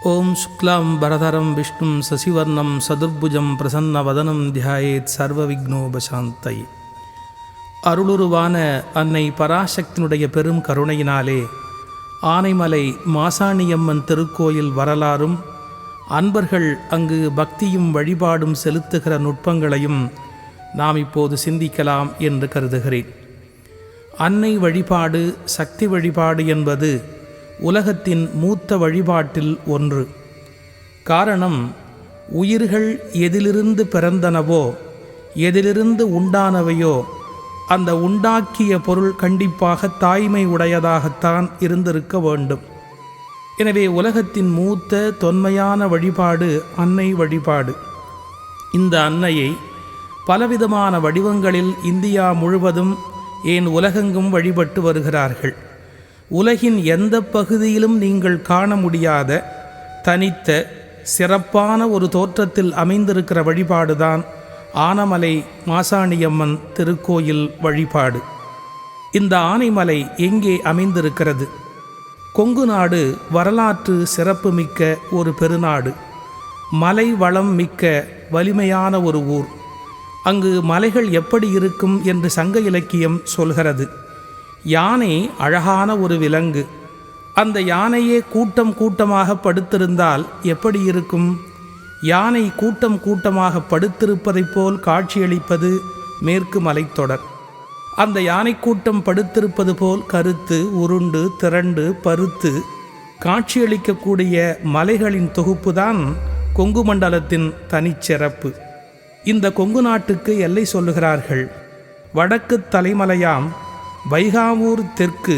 ஓம் சுக்லாம் பரதரம் விஷ்ணும் சசிவர்ணம் சதுர்புஜம் பிரசன்னவதனம் தியாயேத் சர்வ விக்னோபசாந்தை. அருளுருவான அன்னை பராசக்தியினுடைய பெரும் கருணையினாலே ஆனைமலை மாசாணியம்மன் திருக்கோயில் வரலாறும் அன்பர்கள் அங்கு பக்தியும் வழிபாடும் செலுத்துகிற நுட்பங்களையும் நாம் இப்போது சிந்திக்கலாம் என்று கருதுகிறேன். அன்னை வழிபாடு, சக்தி வழிபாடு என்பது உலகத்தின் மூத்த வழிபாட்டில் ஒன்று. காரணம், உயிர்கள் எதிலிருந்து பிறந்தனவோ, எதிலிருந்து உண்டானவையோ, அந்த உண்டாக்கிய பொருள் கண்டிப்பாக தாய்மை உடையதாகத்தான் இருந்திருக்க வேண்டும். எனவே உலகத்தின் மூத்த தொன்மையான வழிபாடு அன்னை வழிபாடு. இந்த அன்னையை பலவிதமான வடிவங்களில் இந்தியா முழுவதும், ஏன் உலகெங்கும் வழிபட்டு வருகிறார்கள். உலகின் எந்த பகுதியிலும் நீங்கள் காண முடியாத தனித்த சிறப்பான ஒரு தோற்றத்தில் அமைந்திருக்கிற வழிபாடுதான் ஆனைமலை மாசாணியம்மன் திருக்கோயில் வழிபாடு. இந்த ஆனைமலை எங்கே அமைந்திருக்கிறது? கொங்கு நாடு வரலாற்று சிறப்புமிக்க ஒரு பெருநாடு, மலை வளம் மிக்க வலிமையான ஒரு ஊர். அங்கு மலைகள் எப்படி இருக்கும் என்று சங்க இலக்கியம் சொல்கிறது. யானை அழகான ஒரு விலங்கு. அந்த யானையே கூட்டம் கூட்டமாக படுத்திருந்தால் எப்படி இருக்கும்? யானை கூட்டம் கூட்டமாக படுத்திருப்பதைப் போல் காட்சியளிப்பது மேற்கு மலைத்தொடர். அந்த யானை கூட்டம் படுத்திருப்பது போல் கருத்து, உருண்டு, திரண்டு, பருத்து காட்சியளிக்கக்கூடிய மலைகளின் தொகுப்புதான் கொங்கு மண்டலத்தின் தனிச்சிறப்பு. இந்த கொங்கு நாட்டுக்கு எல்லை சொல்லுகிறார்கள். வடக்கு தலைமலையாம் வைகாவூர், தெற்கு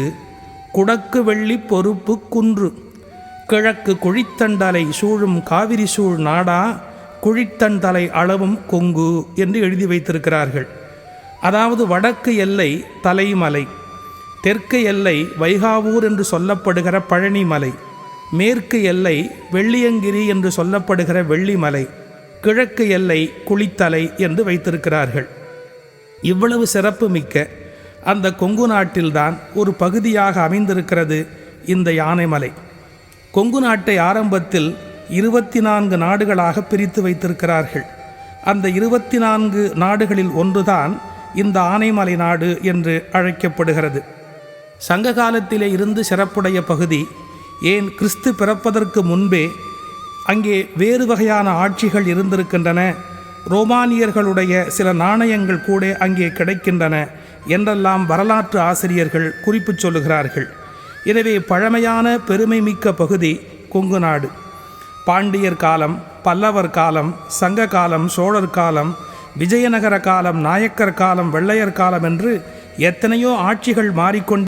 குடக்கு வெள்ளி பொறுப்பு குன்று, கிழக்கு குழித்தண்டலை சூழும் காவிரி சூழ் நாடா, குழித்தண்டலை அளவும் கொங்கு என்று எழுதி வைத்திருக்கிறார்கள். அதாவது வடக்கு எல்லை தலைமலை, தெற்கு எல்லை வைகாவூர் என்று சொல்லப்படுகிற பழனிமலை, மேற்கு எல்லை வெள்ளியங்கிரி என்று சொல்லப்படுகிற வெள்ளிமலை, கிழக்கு எல்லை குளித்தலை என்று வைத்திருக்கிறார்கள். இவ்வளவு சிறப்பு மிக்க அந்த கொங்கு நாட்டில்தான் ஒரு பகுதியாக அமைந்திருக்கிறது இந்த யானைமலை. கொங்கு நாட்டை ஆரம்பத்தில் 24 நாடுகளாக பிரித்து வைத்திருக்கிறார்கள். அந்த 24 நாடுகளில் ஒன்றுதான் இந்த ஆனைமலை நாடு என்று அழைக்கப்படுகிறது. சங்க காலத்திலே இருந்து சிறப்புடைய பகுதி. ஏன் கிறிஸ்து பிறப்பதற்கு முன்பே அங்கே வேறு வகையான ஆட்சிகள் இருந்திருக்கின்றன. ரோமானியர்களுடைய சில நாணயங்கள் கூட அங்கே கிடைக்கின்றன என்றெல்லாம் வரலாற்று ஆசிரியர்கள் குறிப்பு சொல்லுகிறார்கள். எனவே பழமையான பெருமை மிக்க பகுதி கொங்கு நாடு. பாண்டியர் காலம், பல்லவர் காலம், சங்க காலம், சோழர் காலம், விஜயநகர காலம், நாயக்கர் காலம், வெள்ளையர் காலம் என்று எத்தனையோ ஆட்சிகள் மாறிக்கொண்டு